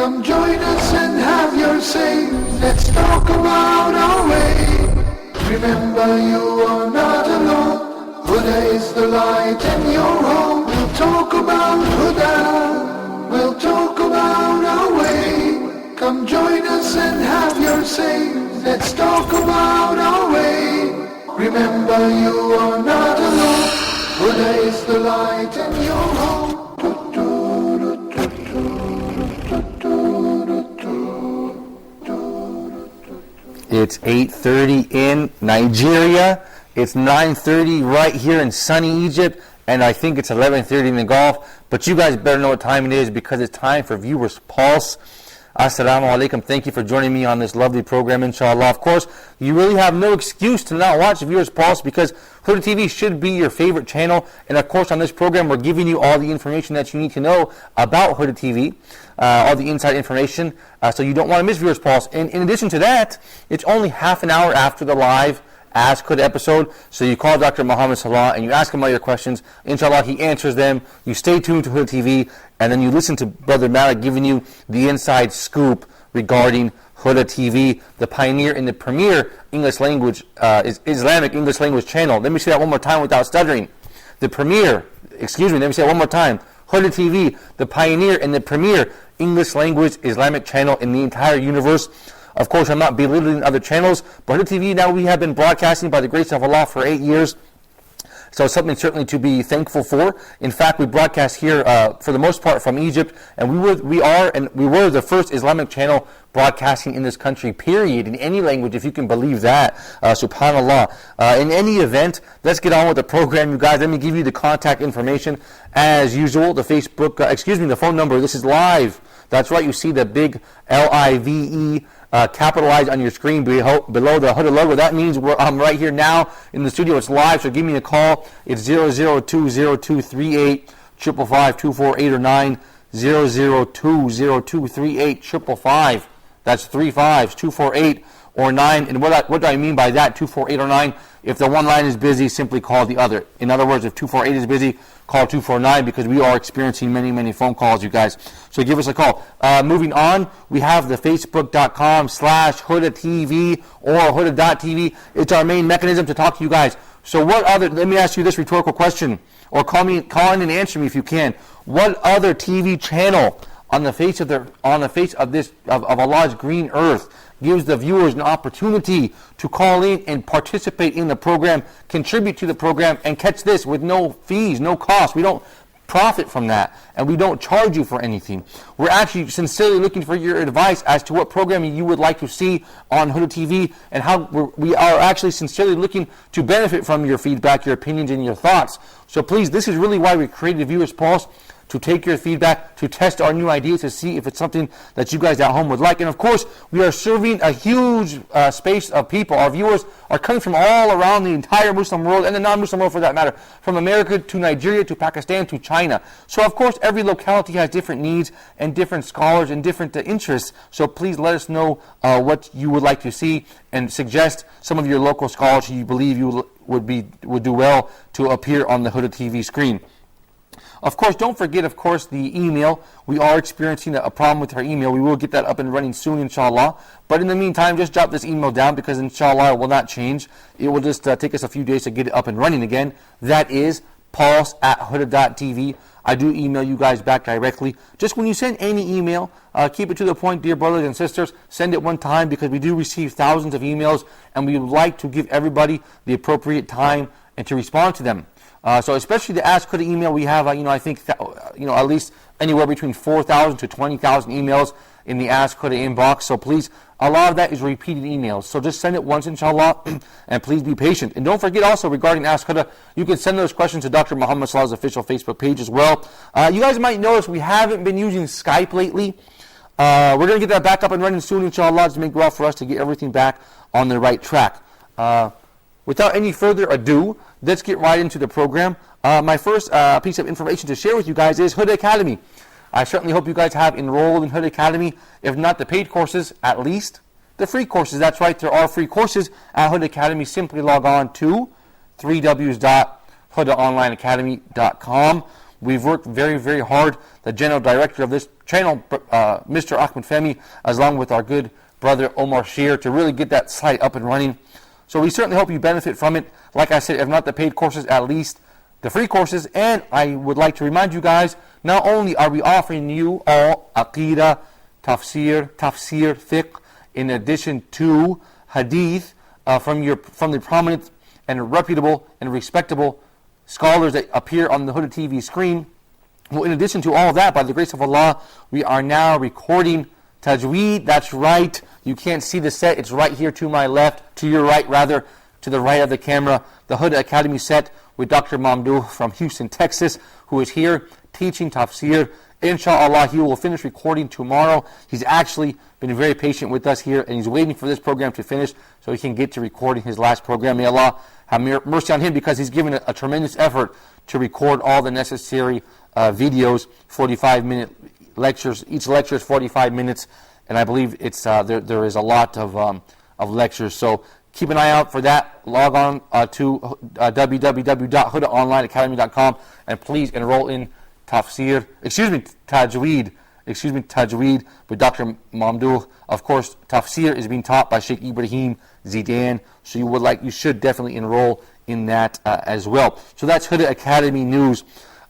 Come join us and have your say. Let's talk about our way. Remember, you are not alone. Huda is the light in your home. We'll talk about Huda. We'll talk about our way. Come join us and have your say. Let's talk about our way. Remember, you are not alone. Huda is the light in your home. It's 8:30 in Nigeria. It's 9:30 right here in sunny Egypt, and I think it's 11:30 in the Gulf. But you guys better know what time it is, because it's time for Viewers Pulse. Assalamu alaikum. Thank you for joining me on this lovely program, inshallah. Of course, you really have no excuse to not watch Viewers Pulse, because Huda TV should be your favorite channel. And of course, on this program, we're giving you all the information that you need to know about Huda TV, all the inside information, so you don't want to miss Viewers Pulse. And in addition to that, it's only half an hour after the live Ask Huda episode, so you call Dr. Muhammad Salah and you ask him all your questions. Inshallah, he answers them. You stay tuned to Huda TV, and then you listen to Brother Malik giving you the inside scoop regarding Huda TV, the pioneer and the premier English language, Islamic English language channel. Let me say that one more time without stuttering. Let me say it one more time. Huda TV, the pioneer and the premier English language Islamic channel in the entire universe. Of course, I'm not belittling other channels, but Huda TV, now we have been broadcasting by the grace of Allah for 8 years. So it's something certainly to be thankful for. In fact, we broadcast here for the most part from Egypt, and we were the first Islamic channel broadcasting in this country, period, in any language, if you can believe that. Subhanallah. In any event, let's get on with the program, you guys. Let me give you the contact information as usual. The the phone number. This is live. That's right. You see the big LIVE capitalized on your screen below the Huda logo. That means I'm right here now in the studio. It's live, so give me a call. It's 0020238 555 248 or 9 0020238 555. That's 35 248 or 9. And what do I mean by that? 248 or 9. If the one line is busy, simply call the other. In other words, if 248 is busy, call 249, because we are experiencing many, many phone calls, you guys. So give us a call. Moving on, we have the Facebook.com/Huda TV or Huda.TV. It's our main mechanism to talk to you guys. So let me ask you this rhetorical question, or call in and answer me if you can. What other TV channel on the face of Allah's green earth gives the viewers an opportunity to call in and participate in the program, contribute to the program, and catch this with no fees, no cost? We don't profit from that, and we don't charge you for anything. We're actually sincerely looking for your advice as to what programming you would like to see on Huda TV, and how we are actually sincerely looking to benefit from your feedback, your opinions, and your thoughts. So please, this is really why we created Viewers Pulse, to take your feedback, to test our new ideas, to see if it's something that you guys at home would like. And of course, we are serving a huge space of people. Our viewers are coming from all around the entire Muslim world, and the non-Muslim world for that matter, from America to Nigeria to Pakistan to China. So of course, every locality has different needs and different scholars and different interests. So please let us know what you would like to see, and suggest some of your local scholars who you believe would do well to appear on the Huda TV screen. Of course, don't forget, of course, the email. We are experiencing a problem with our email. We will get that up and running soon, inshallah. But in the meantime, just jot this email down, because inshallah it will not change. It will just take us a few days to get it up and running again. That is pulse@huda.tv. I do email you guys back directly. Just when you send any email, keep it to the point, dear brothers and sisters. Send it one time, because we do receive thousands of emails, and we would like to give everybody the appropriate time and to respond to them. So especially the Ask Huda email, we have, I think, at least anywhere between 4,000 to 20,000 emails in the Ask Huda inbox. So please, a lot of that is repeated emails. So just send it once, inshallah, and please be patient. And don't forget also, regarding Ask Huda, you can send those questions to Dr. Muhammad Salah's official Facebook page as well. You guys might notice we haven't been using Skype lately. We're going to get that back up and running soon, inshallah, to make well for us to get everything back on the right track. Without any further ado, let's get right into the program. My first piece of information to share with you guys is Huda Academy. I certainly hope you guys have enrolled in Huda Academy. If not the paid courses, at least the free courses. That's right, there are free courses at Huda Academy. Simply log on to www.hudaonlineacademy.com. We've worked very, very hard. The general director of this channel, Mr. Ahmed Femi, along with our good brother Omar Shear, to really get that site up and running. So we certainly hope you benefit from it. Like I said, if not the paid courses, at least the free courses. And I would like to remind you guys, not only are we offering you all Aqidah, Tafsir, Fiqh, in addition to Hadith from the prominent and reputable and respectable scholars that appear on the Huda TV screen. Well, in addition to all that, by the grace of Allah, we are now recording Tajweed. That's right. You can't see the set. It's right here to my left, to your right rather, to the right of the camera. The Huda Academy set with Dr. Mamdouh from Houston, Texas, who is here teaching Tafsir. Inshallah, he will finish recording tomorrow. He's actually been very patient with us here, and he's waiting for this program to finish so he can get to recording his last program. May Allah have mercy on him, because he's given a tremendous effort to record all the necessary videos, 45-minute lectures. Each lecture is 45 minutes, and I believe it's there is a lot of lectures. So keep an eye out for that. Log on to www.hudaonlineacademy.com and please enroll in Tajweed with Dr. Mamdouh. Of course, Tafsir is being taught by Sheikh Ibrahim Zidan, so you should definitely enroll in that as well. So that's Huda Academy news.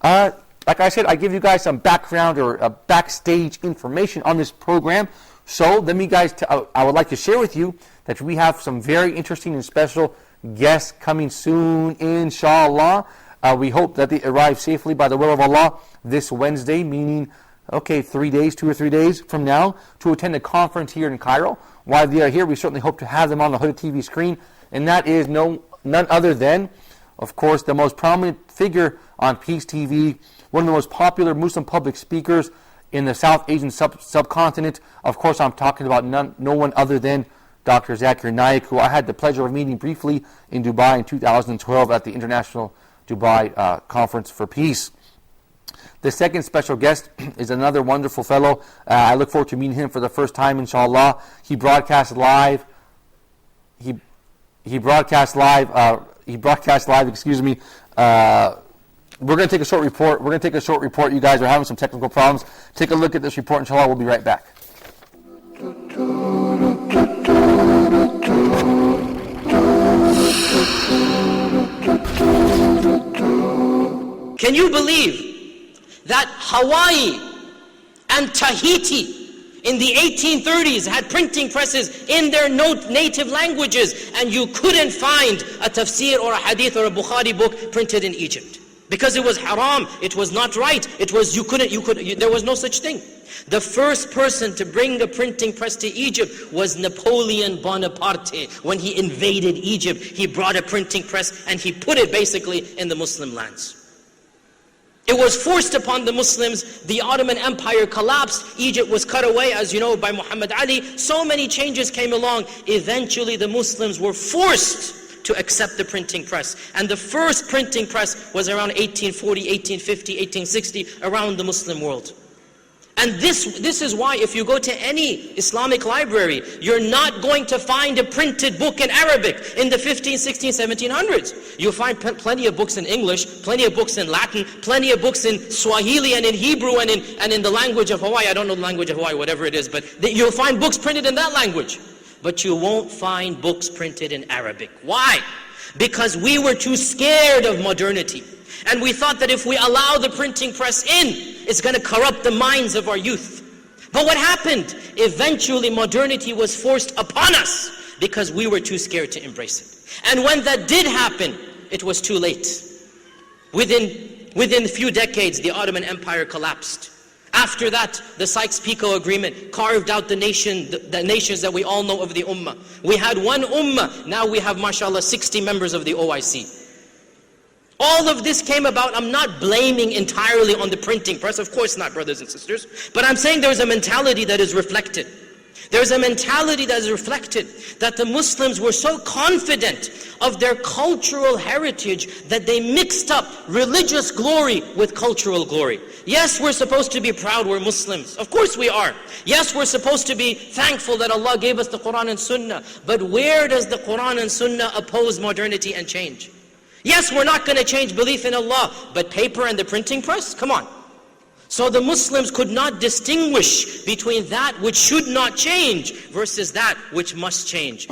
Like I said, I give you guys some background or backstage information on this program. So let me guys, I would like to share with you that we have some very interesting and special guests coming soon, inshallah. We hope that they arrive safely by the will of Allah this Wednesday, meaning, 2 or 3 days from now, to attend a conference here in Cairo. While they are here, we certainly hope to have them on the Huda TV screen, and that is none other than, of course, the most prominent figure on Peace TV, one of the most popular Muslim public speakers in the South Asian subcontinent. Of course, I'm talking about no one other than Dr. Zakir Naik, who I had the pleasure of meeting briefly in Dubai in 2012 at the International Dubai Conference for Peace. The second special guest is another wonderful fellow. I look forward to meeting him for the first time, inshallah. He broadcasts live. He broadcasts live. Excuse me. We're going to take a short report. You guys are having some technical problems. Take a look at this report, inshallah. We'll be right back. Can you believe that Hawaii and Tahiti in the 1830s had printing presses in their native languages, and you couldn't find a tafsir or a hadith or a Bukhari book printed in Egypt? Because it was haram, it was not right, there was no such thing. The first person to bring a printing press to Egypt was Napoleon Bonaparte. When he invaded Egypt, he brought a printing press and he put it basically in the Muslim lands. It was forced upon the Muslims. The Ottoman Empire collapsed. Egypt was cut away, as you know, by Muhammad Ali. So many changes came along. Eventually the Muslims were forced to accept the printing press. And the first printing press was around 1840, 1850, 1860, around the Muslim world. And this is why if you go to any Islamic library, you're not going to find a printed book in Arabic in the 15, 16, 1700s. You'll find plenty of books in English, plenty of books in Latin, plenty of books in Swahili and in Hebrew and in the language of Hawaii. I don't know the language of Hawaii, whatever it is, but you'll find books printed in that language. But you won't find books printed in Arabic. Why? Because we were too scared of modernity. And we thought that if we allow the printing press in, it's going to corrupt the minds of our youth. But what happened? Eventually modernity was forced upon us because we were too scared to embrace it. And when that did happen, it was too late. Within a few decades, the Ottoman Empire collapsed. After that, the Sykes-Picot Agreement carved out the nations that we all know of the Ummah. We had one Ummah, now we have, mashallah, 60 members of the OIC. All of this came about. I'm not blaming entirely on the printing press, of course not, brothers and sisters, but I'm saying there's a mentality that is reflected. There's a mentality that is reflected that the Muslims were so confident of their cultural heritage that they mixed up religious glory with cultural glory. Yes, we're supposed to be proud we're Muslims. Of course we are. Yes, we're supposed to be thankful that Allah gave us the Quran and Sunnah. But where does the Quran and Sunnah oppose modernity and change? Yes, we're not going to change belief in Allah, but paper and the printing press? Come on. So the Muslims could not distinguish between that which should not change versus that which must change.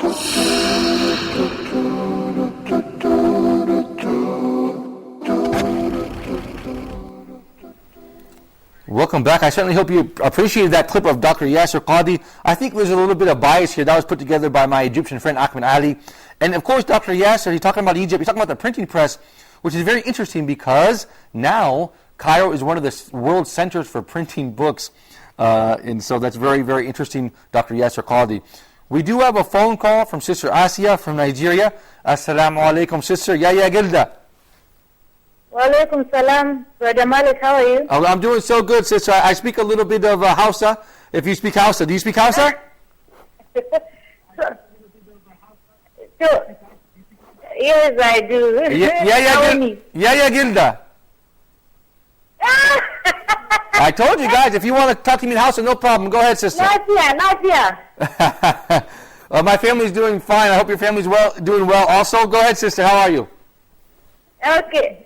Welcome back. I certainly hope you appreciated that clip of Dr. Yasser Qadhi. I think there's a little bit of bias here. That was put together by my Egyptian friend Ahmed Ali. And of course, Dr. Yasser, he's talking about Egypt. He's talking about the printing press, which is very interesting because now Cairo is one of the world centers for printing books. And so that's very, very interesting, Dr. Yasser Qadhi. We do have a phone call from Sister Asiya from Nigeria. Assalamu alaikum, Sister. Ya Gilda. Wa alaikum salam. Brother Malik, how are you? I'm doing so good, Sister. I speak a little bit of Hausa. If you speak Hausa. Do you speak Hausa? So, yes, I do. Ya Gilda. I told you guys, if you want to talk to me in Hausa, no problem. Go ahead, Sister. Not here. My family's doing fine. I hope your family's doing well also. Go ahead, Sister. How are you? Okay,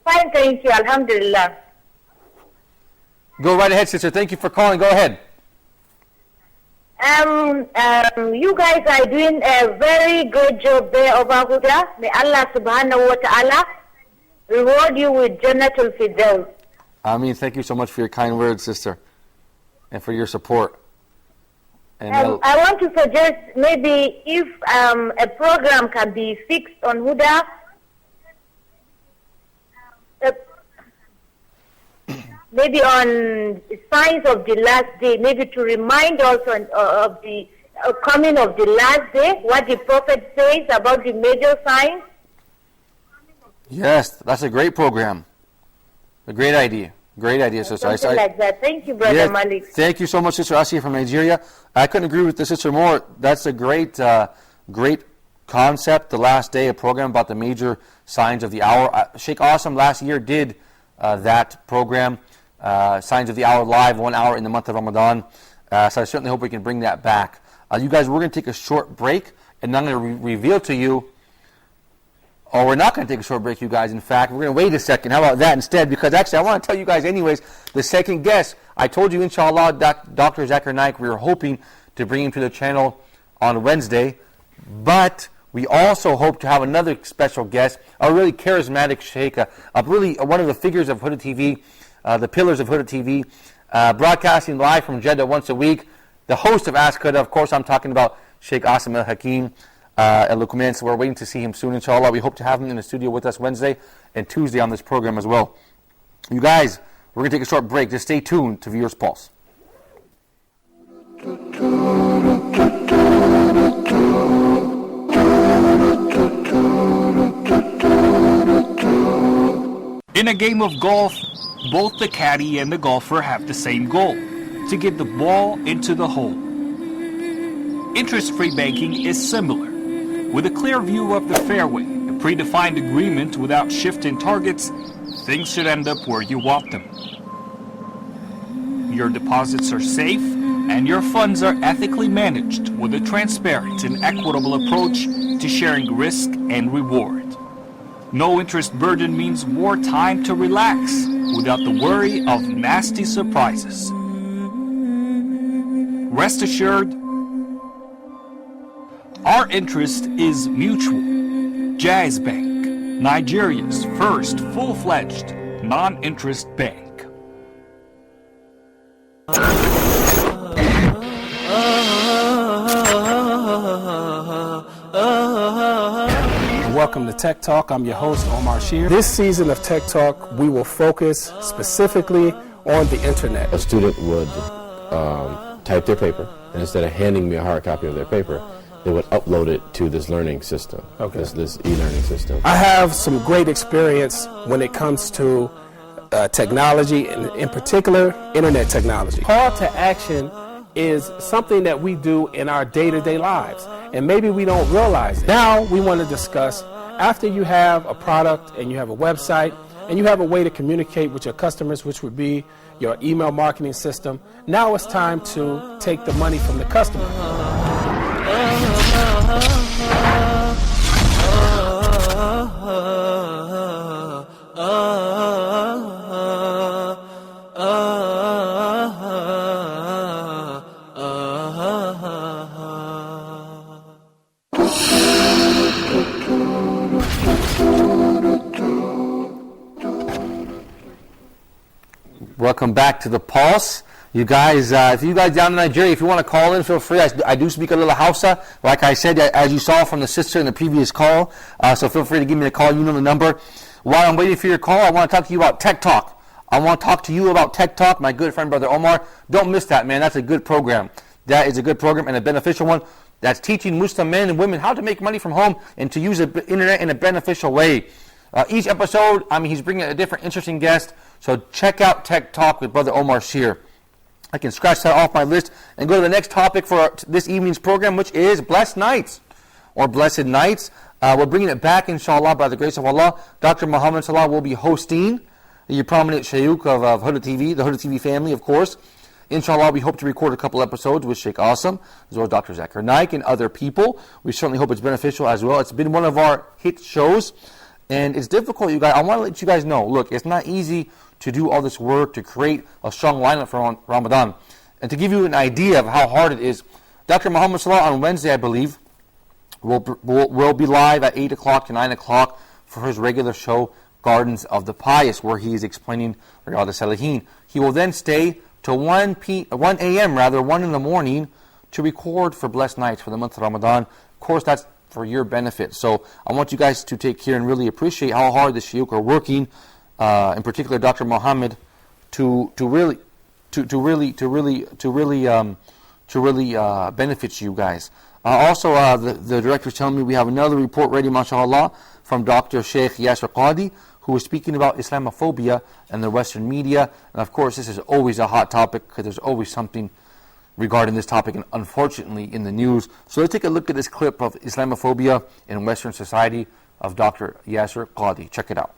fine, thank you, alhamdulillah. Go right ahead, Sister. Thank you for calling. Go ahead. You guys are doing a very good job there, Oba Huda. May Allah subhanahu wa ta'ala reward you with Jannatul Firdaus. Ameen. Thank you so much for your kind words, Sister, and for your support. And I want to suggest maybe if a program can be fixed on Huda, maybe on signs of the last day, maybe to remind us of the coming of the last day, what the Prophet says about the major signs. Yes, that's a great program. A great idea. Great idea, Sister. Something like that. Thank you, Brother Malik. Thank you so much, Sister Asiya from Nigeria. I couldn't agree with the Sister more. That's a great concept, the last day, a program about the major signs of the hour. Sheikh Awesome last year did that program, Signs of the Hour Live, 1 hour in the month of Ramadan. So I certainly hope we can bring that back. You guys, we're going to take a short break, and I'm going to reveal to you, or we're not going to take a short break, you guys. In fact, we're going to wait a second. How about that instead? Because actually, I want to tell you guys anyways, the second guest, I told you, inshallah, Dr. Zakir Naik, we were hoping to bring him to the channel on Wednesday, but we also hope to have another special guest, a really charismatic sheikh, really one of the figures of Huda TV, the pillars of Huda TV, broadcasting live from Jeddah once a week, the host of Ask Huda. Of course, I'm talking about Sheikh Asim Al-Hakim, Al-Luqman, so we're waiting to see him soon, inshallah. We hope to have him in the studio with us Wednesday and Tuesday on this program as well. You guys, we're going to take a short break. Just stay tuned to Viewers Pulse. In a game of golf, both the caddy and the golfer have the same goal: to get the ball into the hole. Interest-free banking is similar. With a clear view of the fairway, a predefined agreement without shifting targets, things should end up where you want them. Your deposits are safe, and your funds are ethically managed with a transparent and equitable approach to sharing risk and reward. No interest burden means more time to relax without the worry of nasty surprises. Rest assured, our interest is mutual. Jazz Bank, Nigeria's first full-fledged non-interest bank. Welcome to Tech Talk. I'm your host, Omar Shear. This season of Tech Talk, we will focus specifically on the internet. A student would type their paper, and instead of handing me a hard copy of their paper, they would upload it to this learning system, this e-learning system. I have some great experience when it comes to technology, and in particular, internet technology. Call to action is something that we do in our day-to-day lives, and maybe we don't realize it. Now we want to discuss, after you have a product and you have a website and you have a way to communicate with your customers, which would be your email marketing system, now it's time to take the money from the customer. Welcome back to the Pulse. You guys, if you guys down in Nigeria, if you want to call in, feel free. I do speak a little Hausa, like I said, as you saw from the sister in the previous call. So feel free to give me a call. You know the number. While I'm waiting for your call, I want to talk to you about Tech Talk. I want to talk to you about Tech Talk, my good friend, Brother Omar. Don't miss that, man. That's a good program. That is a good program and a beneficial one. That's teaching Muslim men and women how to make money from home and to use the internet in a beneficial way. Each episode, he's bringing a different interesting guest. So check out Tech Talk with Brother Omar Shear. I can scratch that off my list and go to the next topic for this evening's program, which is Blessed Nights or Blessed Nights. We're bringing it back, inshallah, by the grace of Allah. Dr. Muhammad Salah will be hosting the prominent Shaykh of Huda TV, the Huda TV family, of course. Inshallah, we hope to record a couple episodes with Sheikh Awesome, as well as Dr. Zakir Naik and other people. We certainly hope it's beneficial as well. It's been one of our hit shows, and it's difficult, you guys. I want to let you guys know, look, it's not easy to do all this work to create a strong lineup for Ramadan. And to give you an idea of how hard it is, Dr. Muhammad Salah on Wednesday, I believe, will be live at 8 o'clock to 9 o'clock for his regular show, Gardens of the Pious, where he is explaining Riyadh al-Salihin. He will then stay to 1 a.m., 1 in the morning, to record for Blessed Nights for the month of Ramadan. Of course, that's for your benefit. So I want you guys to take care and really appreciate how hard the Shuyukh are working, in particular Dr. Muhammad, to really benefit you guys. Also, the director's telling me we have another report ready, mashallah, from Dr. Sheikh Yasir Qadi, who is speaking about Islamophobia and the Western media. And of course, this is always a hot topic because there's always something regarding this topic, and unfortunately, in the news. So let's take a look at this clip of Islamophobia in Western society of Dr. Yasir Qadi. Check it out.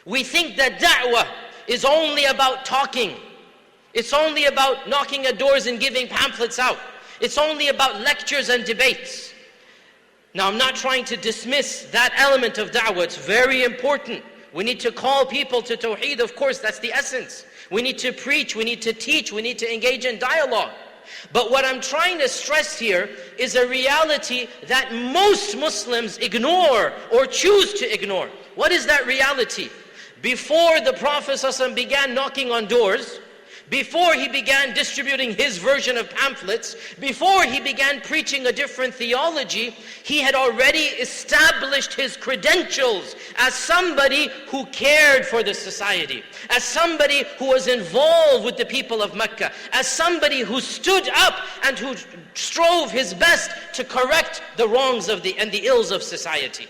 We think that da'wah is only about talking. It's only about knocking at doors and giving pamphlets out. It's only about lectures and debates. Now, I'm not trying to dismiss that element of da'wah. It's very important. We need to call people to tawheed, of course, that's the essence. We need to preach, we need to teach, we need to engage in dialogue. But what I'm trying to stress here is a reality that most Muslims ignore or choose to ignore. What is that reality? Before the Prophet ﷺ began knocking on doors, before he began distributing his version of pamphlets, before he began preaching a different theology, he had already established his credentials as somebody who cared for the society, as somebody who was involved with the people of Mecca, as somebody who stood up and who strove his best to correct the wrongs and the ills of society.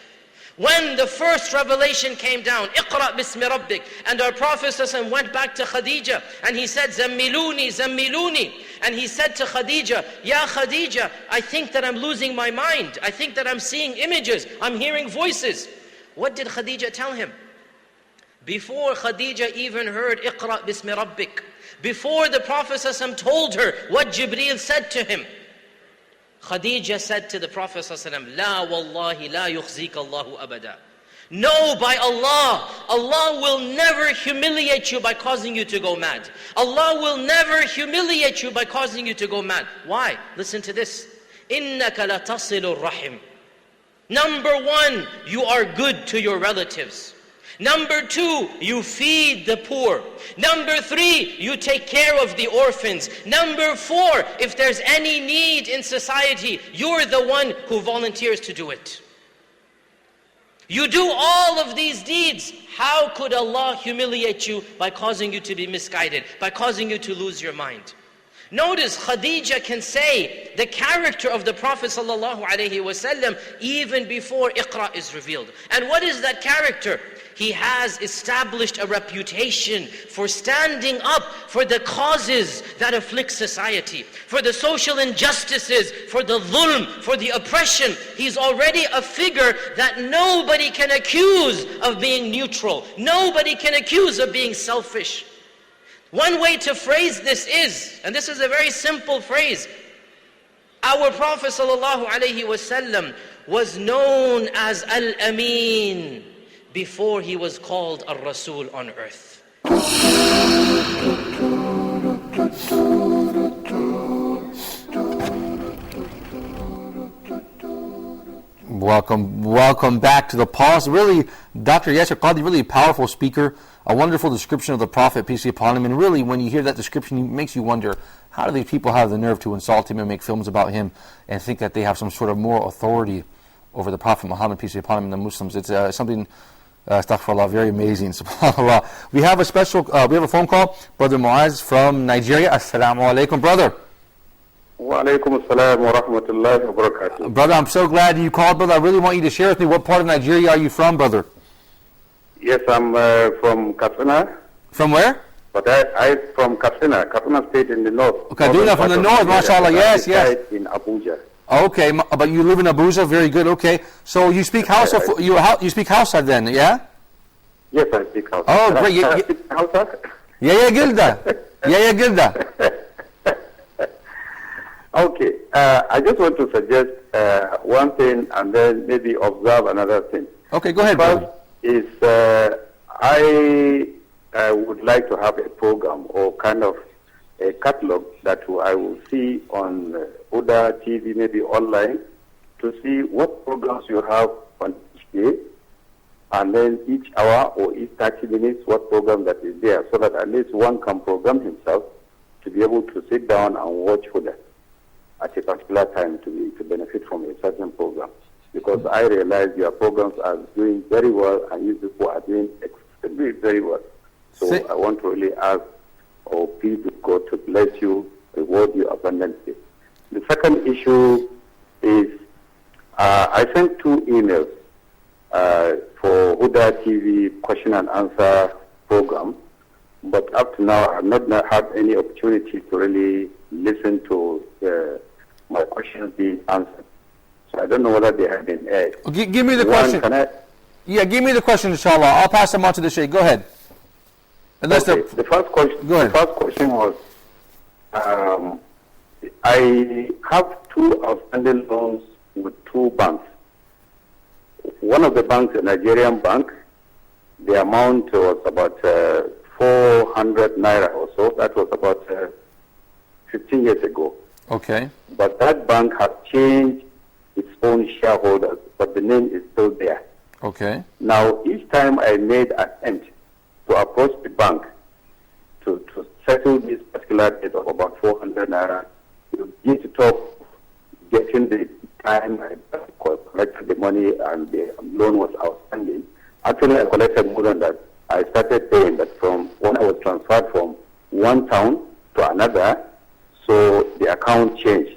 When the first revelation came down, Iqra bismi rabbik, and our Prophet ﷺ went back to Khadija and he said, Zammiluni, Zammiluni. And he said to Khadija, Ya Khadija, I think that I'm losing my mind. I think that I'm seeing images. I'm hearing voices. What did Khadija tell him? Before Khadija even heard Iqra bismi rabbik, before the Prophet ﷺ told her what Jibreel said to him, Khadija said to the Prophet ﷺ, La wallahi la yukhzika Allahu abada. No, by Allah, Allah will never humiliate you by causing you to go mad. Allah will never humiliate you by causing you to go mad. Why? Listen to this. Innaka la tasilu rahim. Number one, you are good to your relatives. Number two, you feed the poor. Number three, you take care of the orphans. Number four, if there's any need in society, you're the one who volunteers to do it. You do all of these deeds. How could Allah humiliate you by causing you to be misguided, by causing you to lose your mind? Notice Khadija can say the character of the Prophet ﷺ even before Iqra is revealed. And what is that character? He has established a reputation for standing up for the causes that afflict society, for the social injustices, for the dhulm, for the oppression. He's already a figure that nobody can accuse of being neutral. Nobody can accuse of being selfish. One way to phrase this is, and this is a very simple phrase, our Prophet ﷺ was known as Al-Amin before he was called Ar-Rasul on earth. Welcome back to the Pulse. Really, Dr. Yasser Qadhi, really a powerful speaker, a wonderful description of the Prophet, peace be upon him, and really, when you hear that description, it makes you wonder, how do these people have the nerve to insult him and make films about him and think that they have some sort of moral authority over the Prophet Muhammad, peace be upon him, and the Muslims? It's something, astaghfirullah, very amazing, subhanAllah. We have a phone call, Brother Muaz from Nigeria. Assalamu alaikum, brother. Wa alaikum assalam wa rahmatullahi wa barakatuh. Brother, I'm so glad you called, brother. I really want you to share with me, what part of Nigeria are you from, brother? Yes, I'm from Katsina. From where? But I'm from Katsina State in the north. Kaduna from the north, mashallah, yes. In Abuja. Okay, but you live in Abuja, very good, okay. So you speak Hausa, you speak Hausa then, yeah? Yes, I speak Hausa. Oh, great. I speak Hausa? Yeah, Gilda. Okay, I just want to suggest one thing and then maybe observe another thing. Okay, go ahead, First brother. is I would like to have a program or kind of a catalog that I will see on Huda TV, maybe online, to see what programs you have on each day, and then each hour or each 30 minutes, what program that is there, so that at least one can program himself to be able to sit down and watch Huda at a particular time to benefit from a certain program. Because I realize your programs are doing very well and you people are doing extremely very well. So I want to really ask or plead with God to bless you, reward you abundantly. The second issue is I sent 2 emails for Huda TV question and answer program, but up to now I have not had any opportunity to really listen to my questions being answered. So I don't know whether they have been aired. Give me the question. Give me the question, inshallah. I'll pass them on to the Sheikh. Go ahead. Okay. The first question. Go ahead. The first question was, I have 2 outstanding loans with 2 banks. One of the banks, a Nigerian bank, the amount was about 400 naira or so. That was about 15 years ago. Okay. But that bank has changed its own shareholders, but the name is still there. Okay. Now, each time I made an attempt to approach the bank to settle this particular debt of about 400 naira, you need to talk, getting the time I collected the money and the loan was outstanding. Actually, I collected more than that. I started paying that from when I was transferred from one town to another, so the account changed.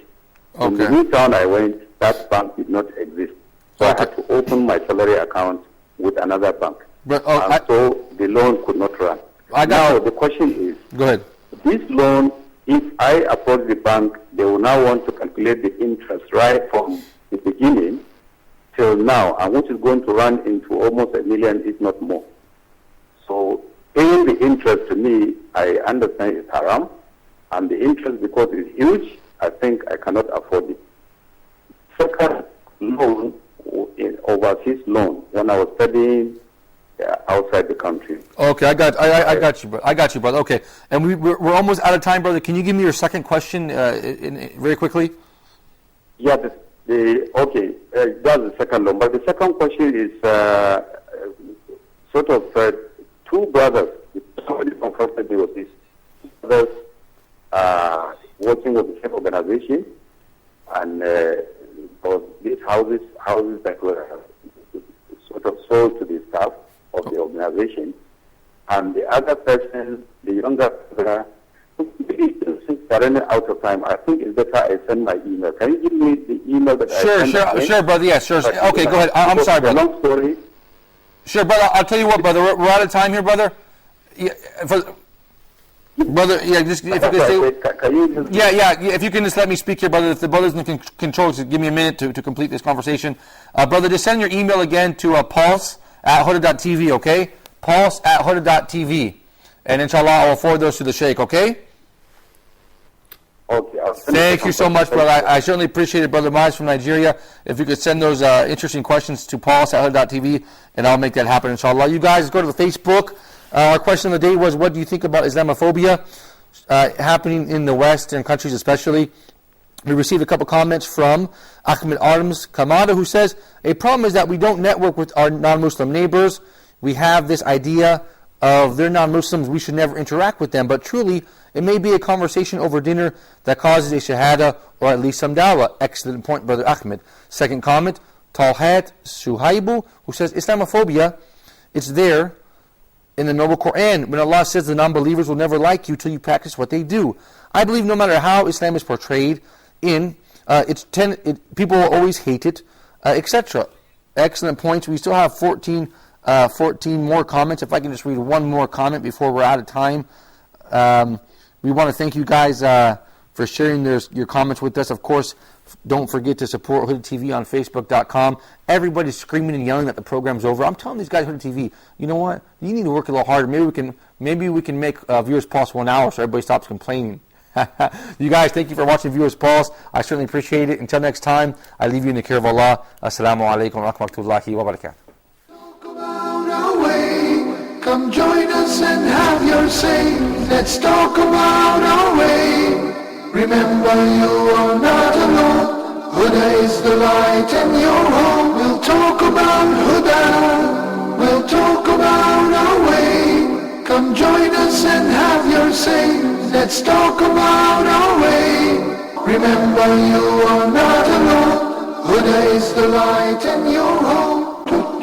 Okay. In the new town I went, that bank did not exist. So I had to open my salary account with another bank. But, so the loan could not run. Now the question is, go ahead. This loan, if I approach the bank, they will now want to calculate the interest right from the beginning till now, and which is going to run into almost 1 million, if not more. So paying the interest to me, I understand is haram, and the interest, because it's huge, I think I cannot afford it. Second loan, overseas loan, when I was studying outside the country. Okay, I got you, brother. Okay, and we're almost out of time, brother. Can you give me your second question very quickly? Yeah, that's the second loan. But the second question is sort of 2 brothers. Somebody confronted me with this. Brothers working with the same organization, and these houses that were sort of sold to the staff of the organization, and the other person, the younger brother, since they're running out of time, I think it's better I send my email. Can you give me the email that I sent? Sure, brother, yes, sure. Okay, go ahead. I'm sorry, brother. Long story. Sure, brother, I'll tell you what, brother, we're out of time here, brother. Brother, just if you could say, if you can just let me speak here, brother. If the brother's in control, just give me a minute to complete this conversation. Brother, just send your email again to pulse@huda.tv, okay? Pulse@huda.tv. And inshallah, I will forward those to the Sheikh, okay? Okay. Thank you so much, brother. I certainly appreciate it, Brother Mize from Nigeria. If you could send those interesting questions to pulse@huda.tv, and I'll make that happen, inshallah. You guys go to the Facebook. Our question of the day was, what do you think about Islamophobia happening in the Western countries especially? We received a couple comments from Ahmed Arms Kamada, who says, a problem is that we don't network with our non-Muslim neighbors. We have this idea of they're non-Muslims, we should never interact with them, but truly, it may be a conversation over dinner that causes a shahada or at least some dawah. Excellent point, Brother Ahmed. Second comment, Talhat Suhaibu, who says, Islamophobia, it's there in the Noble Quran when Allah says the non-believers will never like you till you practice what they do. I believe no matter how Islam is portrayed people will always hate it, etc. Excellent points. We still have 14 more comments. If I can just read one more comment before we're out of time. We want to thank you guys for sharing your comments with us. Of course, don't forget to support Hooded TV on Facebook.com. Everybody's screaming and yelling that the program's over. I'm telling these guys, Hooded TV, you know what? You need to work a little harder. Maybe we can make Viewers Pulse 1 hour so everybody stops complaining. You guys, thank you for watching Viewers Pulse. I certainly appreciate it. Until next time, I leave you in the care of Allah. Assalamu alaikum wa rahmatullahi wa barakatuh. Come join us and have your say. Let's talk about our way. Remember, you are not alone. Huda is the light in your home. We'll talk about Huda. We'll talk about our way. Come join us and have your say. Let's talk about our way. Remember, you are not alone. Huda is the light in your home.